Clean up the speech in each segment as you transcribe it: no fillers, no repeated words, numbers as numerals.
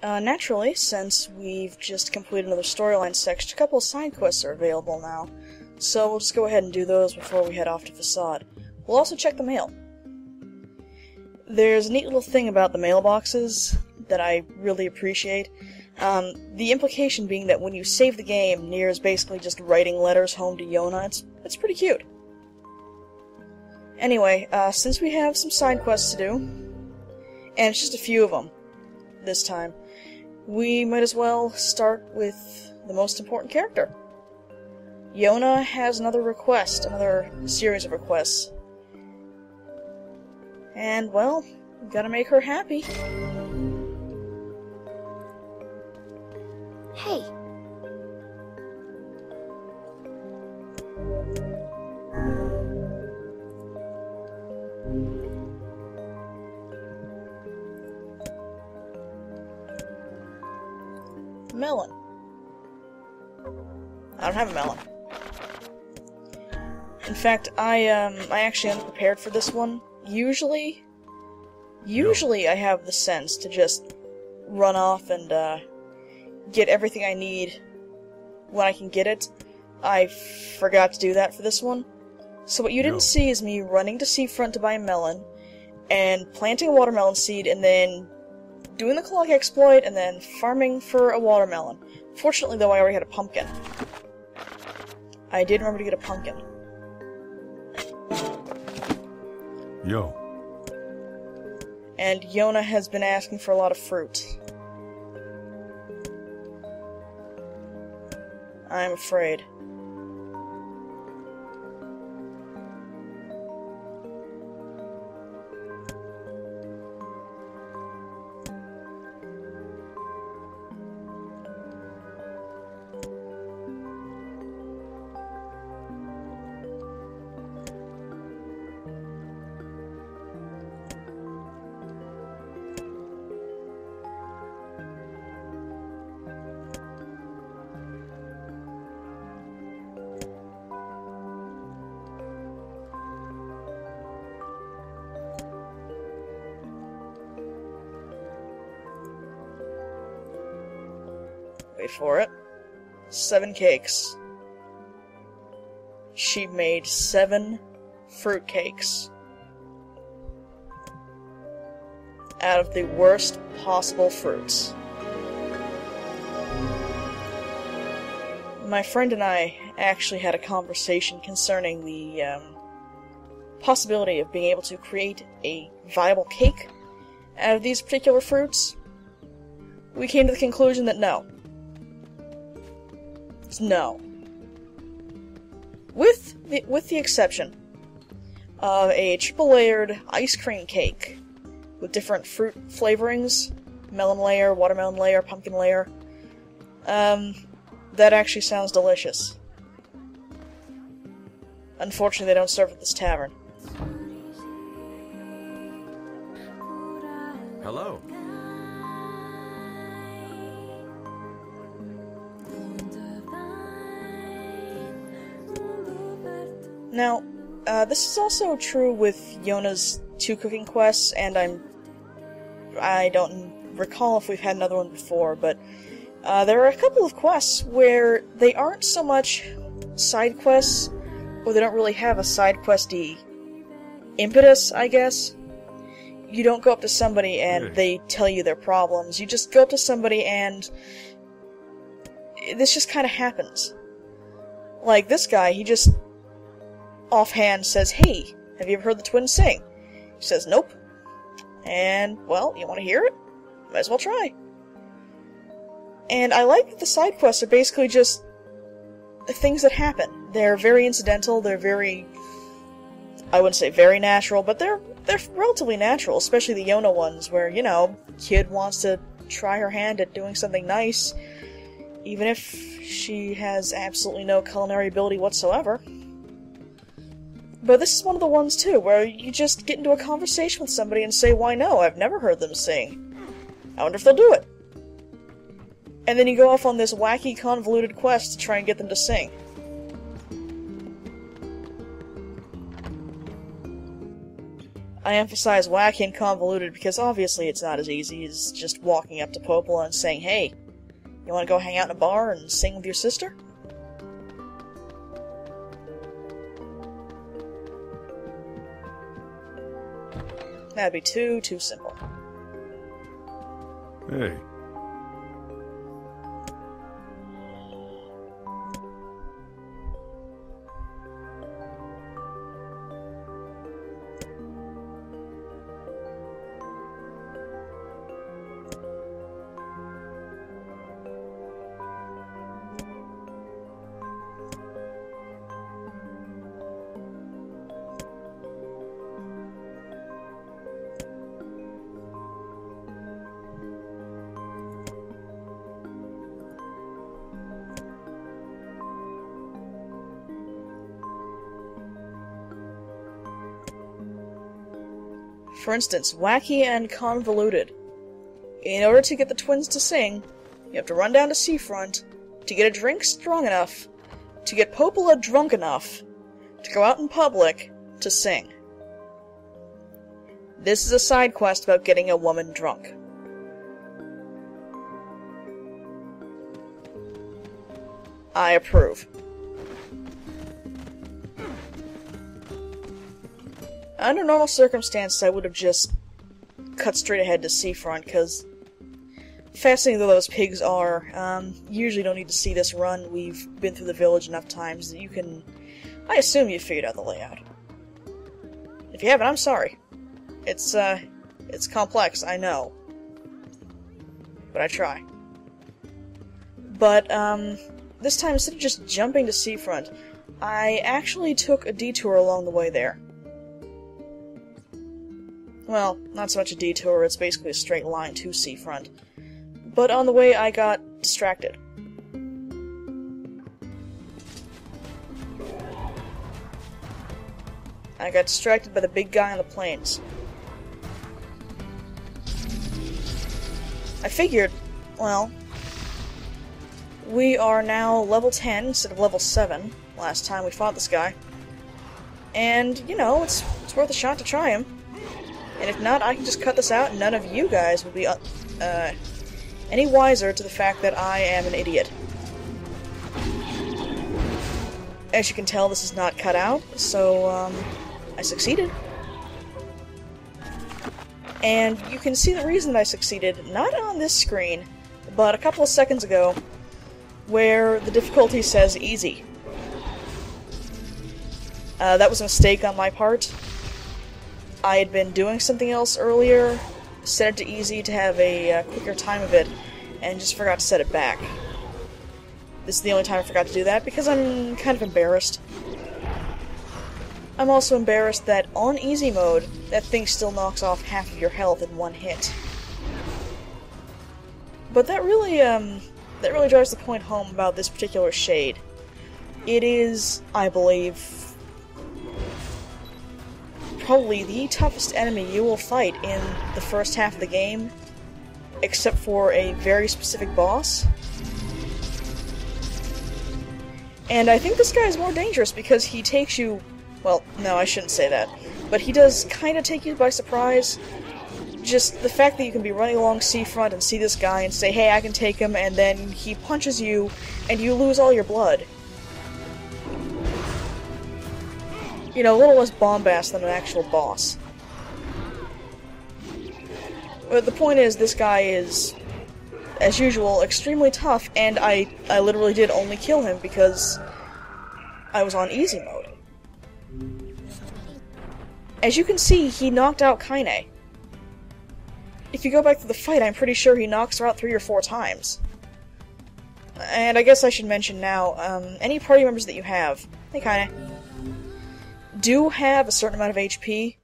Naturally, since we've just completed another storyline section, a couple of side quests are available now. So we'll just go ahead and do those before we head off to Facade. We'll also check the mail. There's a neat little thing about the mailboxes that I really appreciate. The implication being that when you save the game, Nier is basically just writing letters home to Yonah. It's pretty cute. Anyway, since we have some side quests to do, and it's just a few of them this time, we might as well start with the most important character. Yonah has another request, another series of requests. And, well, we gotta make her happy. Hey. Melon. I don't have a melon. In fact, I actually unprepared for this one. Usually I have the sense to just run off and, get everything I need when I can get it. I forgot to do that for this one. So what you didn't see is me running to Seafront to buy a melon, and planting a watermelon seed, and then doing the clock exploit, and then farming for a watermelon. Fortunately, though, I already had a pumpkin. I did remember to get a pumpkin. Yo. And Yonah has been asking for a lot of fruit. I'm afraid. Wait for it. 7 cakes. She made 7 fruit cakes. Out of the worst possible fruits. My friend and I actually had a conversation concerning the possibility of being able to create a viable cake out of these particular fruits. We came to the conclusion that no. No. With the exception of a triple-layered ice cream cake with different fruit flavorings, melon layer, watermelon layer, pumpkin layer. That actually sounds delicious. Unfortunately, they don't serve at this tavern. Hello. Now, this is also true with Yonah's 2 cooking quests, and I don't recall if we've had another one before, but there are a couple of quests where they aren't so much side quests, or they don't really have a side questy impetus, I guess. You don't go up to somebody and they tell you their problems. You just go up to somebody and this just kind of happens. Like this guy, he just offhand says, "Hey, have you ever heard the twins sing?" He says, "Nope." And, well, you want to hear it? Might as well try. And I like that the side quests are basically just things that happen. They're very incidental, they're very, I wouldn't say very natural, but they're relatively natural, especially the Yonah ones, where, you know, kid wants to try her hand at doing something nice, even if she has absolutely no culinary ability whatsoever. But this is one of the ones, too, where you just get into a conversation with somebody and say, "Why no, I've never heard them sing. I wonder if they'll do it." And then you go off on this wacky, convoluted quest to try and get them to sing. I emphasize wacky and convoluted because obviously it's not as easy as just walking up to Popola and saying, "Hey, you want to go hang out in a bar and sing with your sister?" That'd be too simple. Hey. For instance, wacky and convoluted. In order to get the twins to sing, you have to run down to Seafront, to get a drink strong enough, to get Popola drunk enough, to go out in public, to sing. This is a side quest about getting a woman drunk. I approve. Under normal circumstances, I would have just cut straight ahead to Seafront, because fascinating though those pigs are, you usually don't need to see this run. We've been through the village enough times that you can... I assume you figured out the layout. If you haven't, I'm sorry. It's complex, I know. But I try. But, this time, instead of just jumping to Seafront, I actually took a detour along the way there. Well, not so much a detour, it's basically a straight line to Seafront. But on the way, I got distracted. I got distracted by the big guy on the plains. I figured, well, we are now level 10 instead of level 7, last time we fought this guy. And, you know, it's worth a shot to try him. And if not, I can just cut this out and none of you guys will be any wiser to the fact that I am an idiot. As you can tell, this is not cut out, so, I succeeded. And you can see the reason that I succeeded, not on this screen, but a couple of seconds ago, where the difficulty says easy. That was a mistake on my part. I had been doing something else earlier, set it to easy to have a quicker time of it, and just forgot to set it back. This is the only time I forgot to do that, because I'm kind of embarrassed. I'm also embarrassed that on easy mode, that thing still knocks off half of your health in one hit. But that really drives the point home about this particular shade. It is, I believe, probably the toughest enemy you will fight in the first half of the game, except for a very specific boss. And I think this guy is more dangerous because he takes you... Well, no, I shouldn't say that. But he does kind of take you by surprise. Just the fact that you can be running along Seafront and see this guy and say, "Hey, I can take him," and then he punches you, and you lose all your blood. You know, a little less bombast than an actual boss. But the point is, this guy is, as usual, extremely tough, and I literally did only kill him because I was on easy mode. As you can see, he knocked out Kaine. If you go back to the fight, I'm pretty sure he knocks her out 3 or 4 times. And I guess I should mention now, any party members that you have, hey Kaine, do have a certain amount of HP.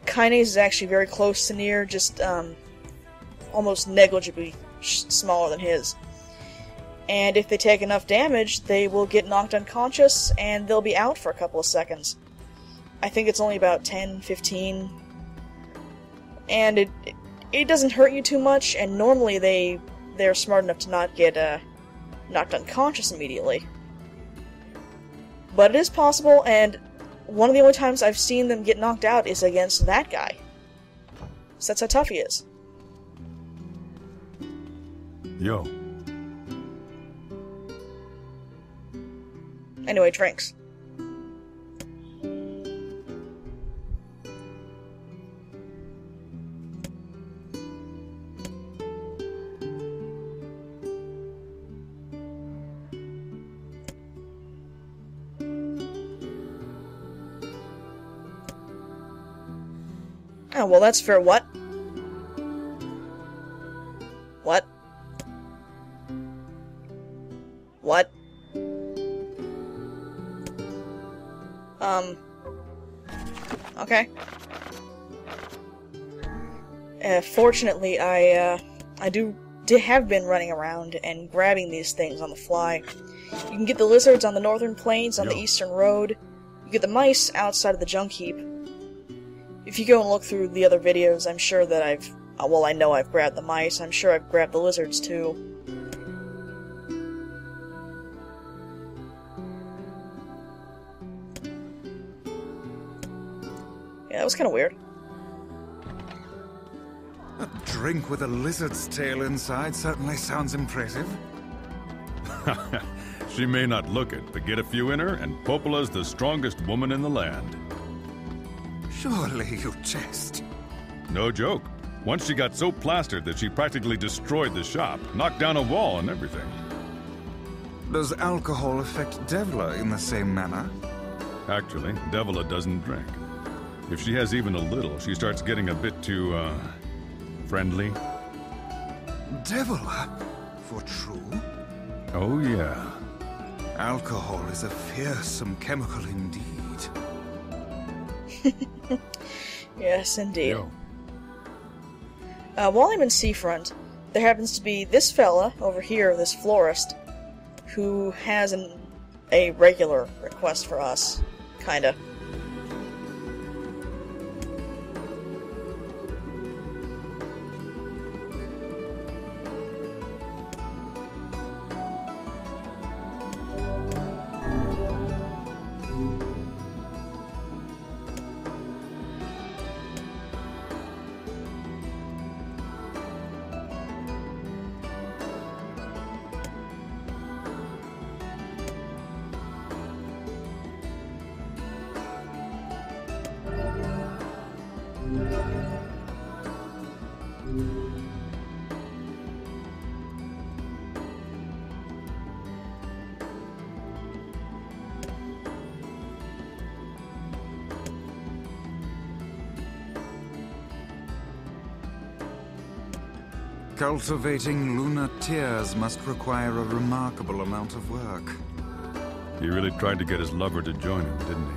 Kaine's is actually very close to Nier, just almost negligibly smaller than his. And if they take enough damage, they will get knocked unconscious, and they'll be out for a couple of seconds. I think it's only about 10, 15. And it doesn't hurt you too much, and normally they're smart enough to not get knocked unconscious immediately. But it is possible, and one of the only times I've seen them get knocked out is against that guy. So that's how tough he is. Yo. Anyway, drinks. Oh, well, that's fair. What? What? What? Okay. Fortunately, I have been running around and grabbing these things on the fly. You can get the lizards on the northern plains on the eastern road. You get the mice outside of the junk heap. If you go and look through the other videos, I'm sure that I know I've grabbed the mice. I'm sure I've grabbed the lizards too. Yeah, that was kind of weird. A drink with a lizard's tail inside certainly sounds impressive. She may not look it, but get a few in her, and Popola's the strongest woman in the land. Surely you jest. No joke. Once she got so plastered that she practically destroyed the shop, knocked down a wall and everything. Does alcohol affect Devla in the same manner? Actually, Devila doesn't drink. If she has even a little, she starts getting a bit too, friendly. Devla? For true? Oh, yeah. Alcohol is a fearsome chemical indeed. Yes, indeed. Yo. While I'm in Seafront, there happens to be this fella over here, this florist, who has a regular request for us. Kinda. Cultivating lunar tears must require a remarkable amount of work. He really tried to get his lover to join him, didn't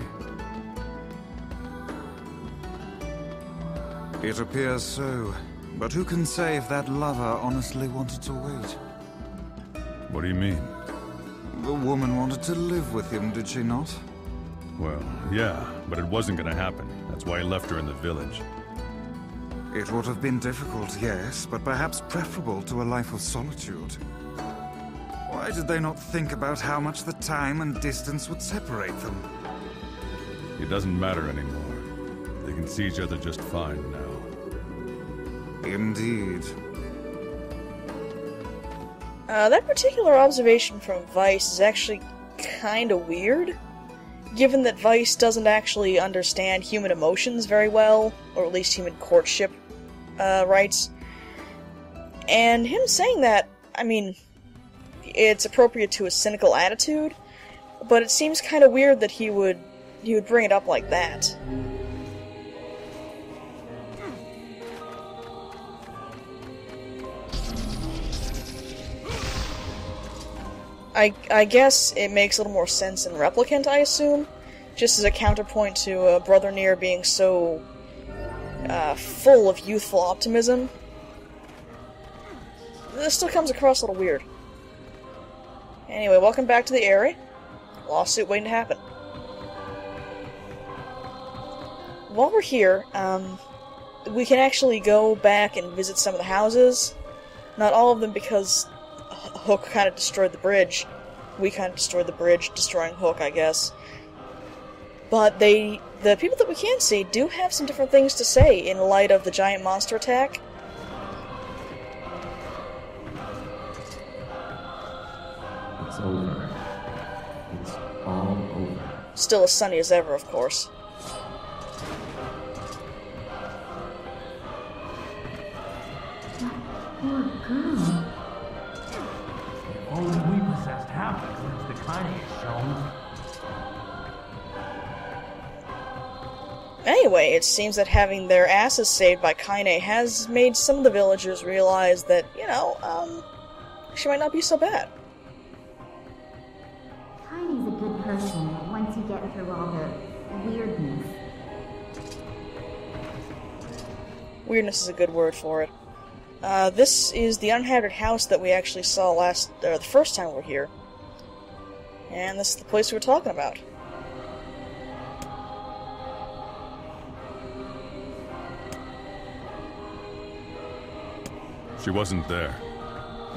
he? It appears so, but who can say if that lover honestly wanted to wait? What do you mean? The woman wanted to live with him, did she not? Well, yeah, but it wasn't gonna happen. That's why he left her in the village. It would have been difficult, yes, but perhaps preferable to a life of solitude. Why did they not think about how much the time and distance would separate them? It doesn't matter anymore. They can see each other just fine now. Indeed. That particular observation from Vice is actually kinda weird, given that Vice doesn't actually understand human emotions very well, or at least human courtship rights. And him saying that, I mean, it's appropriate to his cynical attitude, but it seems kind of weird that he would bring it up like that. I guess it makes a little more sense in Replicant, I assume, just as a counterpoint to Brother Nier being so full of youthful optimism. This still comes across a little weird. Anyway, welcome back to the area. Lawsuit waiting to happen. While we're here, we can actually go back and visit some of the houses. Not all of them, because Hook kind of destroyed the bridge. We kind of destroyed the bridge, destroying Hook, I guess. But the people that we can see do have some different things to say in light of the giant monster attack. It's over. It's all over. Still as sunny as ever, of course. Poor girl. If only we possessed half the glimpse the Kaine has shown. Anyway, it seems that having their asses saved by Kaine has made some of the villagers realize that, she might not be so bad. Kaine's a good person once you get through all the weirdness. Weirdness is a good word for it. This is the uninhabited house that we actually saw the first time we were here. And this is the place we were talking about. She wasn't there.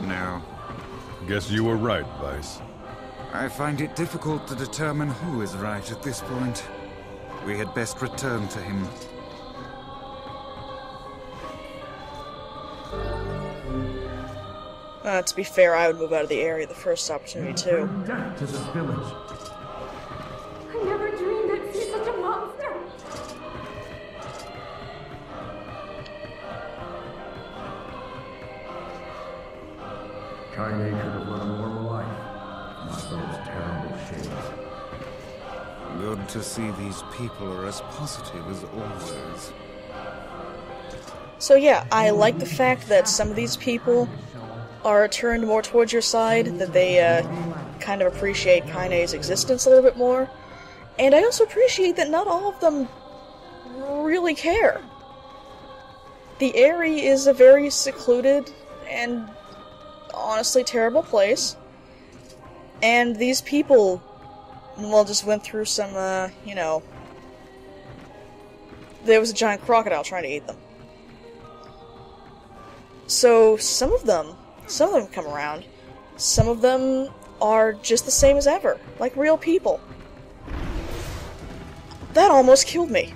No. Guess you were right, Weiss. I find it difficult to determine who is right at this point. We had best return to him. To be fair, I would move out of the area the first opportunity, too. Death to this village. I never dreamed I'd see such a monster! Kaine could have led a normal life, not those terrible shades. Good to see these people are as positive as always. So yeah, I like the fact that some of these people are turned more towards your side, that they kind of appreciate Kaine's existence a little bit more. And I also appreciate that not all of them really care. The area is a very secluded and honestly terrible place. And these people, well, just went through some, there was a giant crocodile trying to eat them. So some of them come around. Some of them are just the same as ever, like real people. That almost killed me.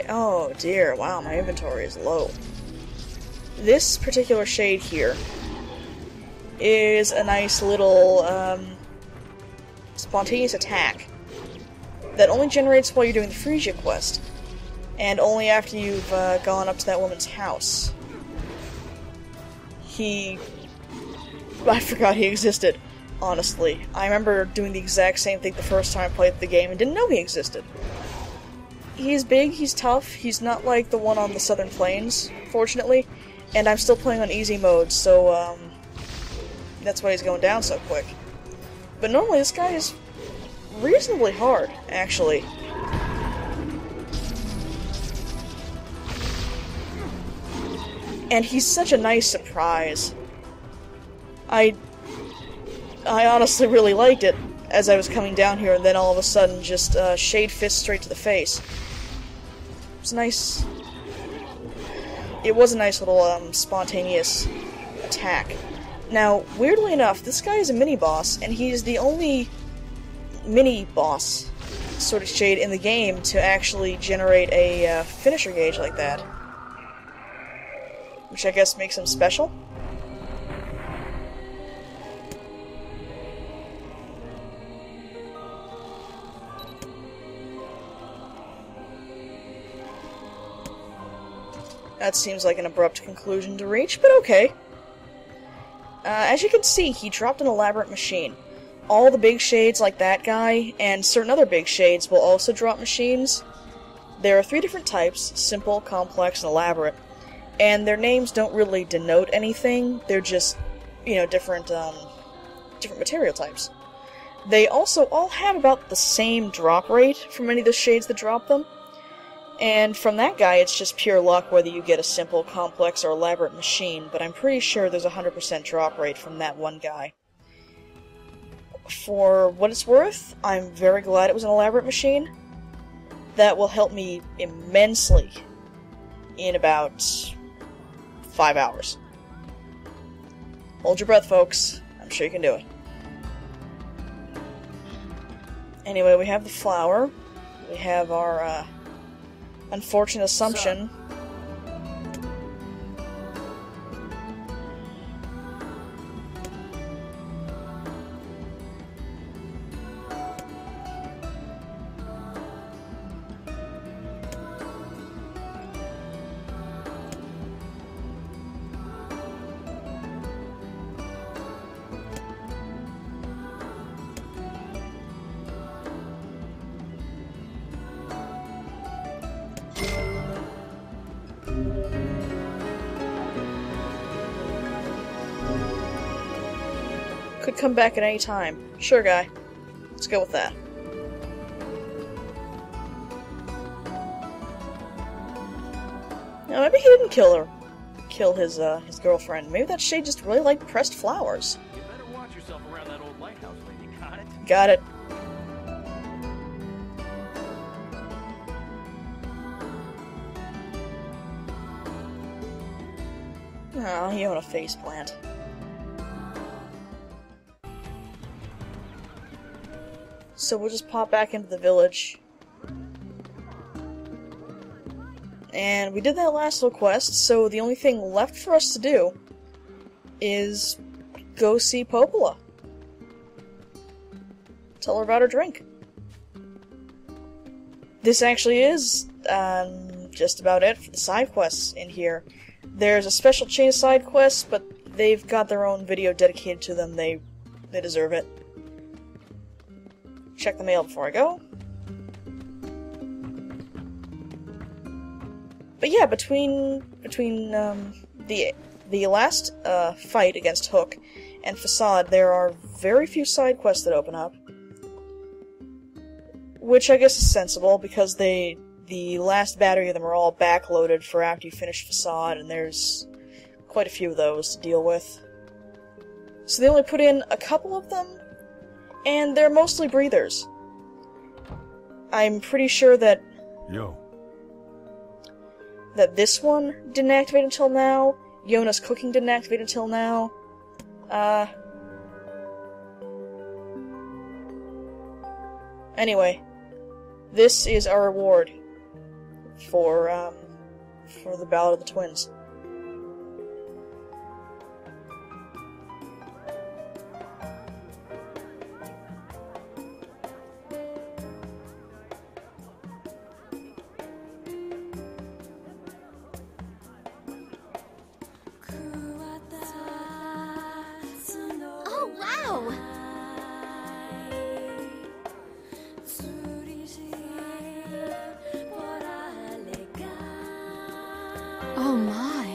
Oh dear, wow, my inventory is low. This particular shade here is a nice little, spontaneous attack that only generates while you're doing the Frisia quest, and only after you've gone up to that woman's house. I forgot he existed, honestly. I remember doing the exact same thing the first time I played the game and didn't know he existed. He's big, he's tough, he's not like the one on the Southern Plains, fortunately, and I'm still playing on easy mode, so, that's why he's going down so quick. But normally this guy is reasonably hard, actually. And he's such a nice surprise. I honestly really liked it as I was coming down here, and then all of a sudden just shade fist straight to the face. It was nice. It was a nice little spontaneous attack. Now, weirdly enough, this guy is a mini-boss, and he's the only mini-boss sort of shade in the game to actually generate a finisher gauge like that. Which I guess makes him special. That seems like an abrupt conclusion to reach, but okay. As you can see, he dropped an elaborate machine. All the big shades like that guy, and certain other big shades will also drop machines. There are 3 different types: simple, complex, and elaborate. And their names don't really denote anything, they're just, different material types. They also all have about the same drop rate from many of the shades that drop them. And from that guy, it's just pure luck whether you get a simple, complex, or elaborate machine, but I'm pretty sure there's a 100% drop rate from that one guy. For what it's worth, I'm very glad it was an elaborate machine. That will help me immensely in about 5 hours. Hold your breath, folks. I'm sure you can do it. Anyway, we have the flower. We have our unfortunate assumption. Could come back at any time. Sure, guy. Let's go with that. Now, maybe he didn't kill his girlfriend. Maybe that shade just really liked pressed flowers. You better watch yourself around that old lighthouse, lady. Got it? Got it. Oh, you own a faceplant. So we'll just pop back into the village. And we did that last little quest, so the only thing left for us to do is go see Popola. Tell her about her drink. This actually is just about it for the side quests in here. There's a special chain of side quests, but they've got their own video dedicated to them. They deserve it. Check the mail before I go. But yeah, between the last fight against Hook and Facade, there are very few side quests that open up, which I guess is sensible because the last battery of them are all backloaded for after you finish Facade, and there's quite a few of those to deal with. So they only put in a couple of them, and they're mostly breathers. I'm pretty sure that this one didn't activate until now. Yonah's cooking didn't activate until now. Anyway, this is our reward for the Ballad of the Twins. Oh, wow! Oh my.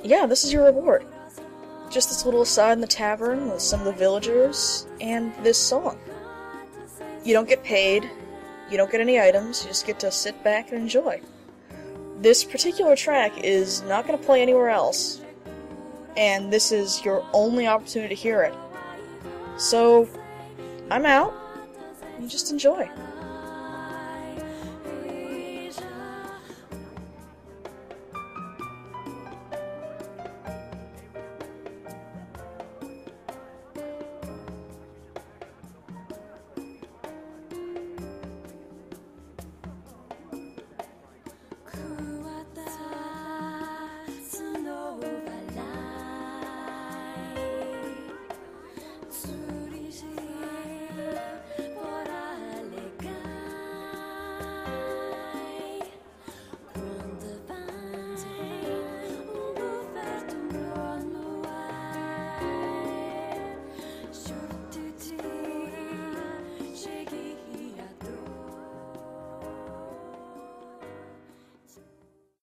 Yeah, this is your reward. Just this little aside in the tavern with some of the villagers, and this song. You don't get paid, you don't get any items, you just get to sit back and enjoy. This particular track is not going to play anywhere else, and this is your only opportunity to hear it. So, I'm out, you just enjoy. Tonight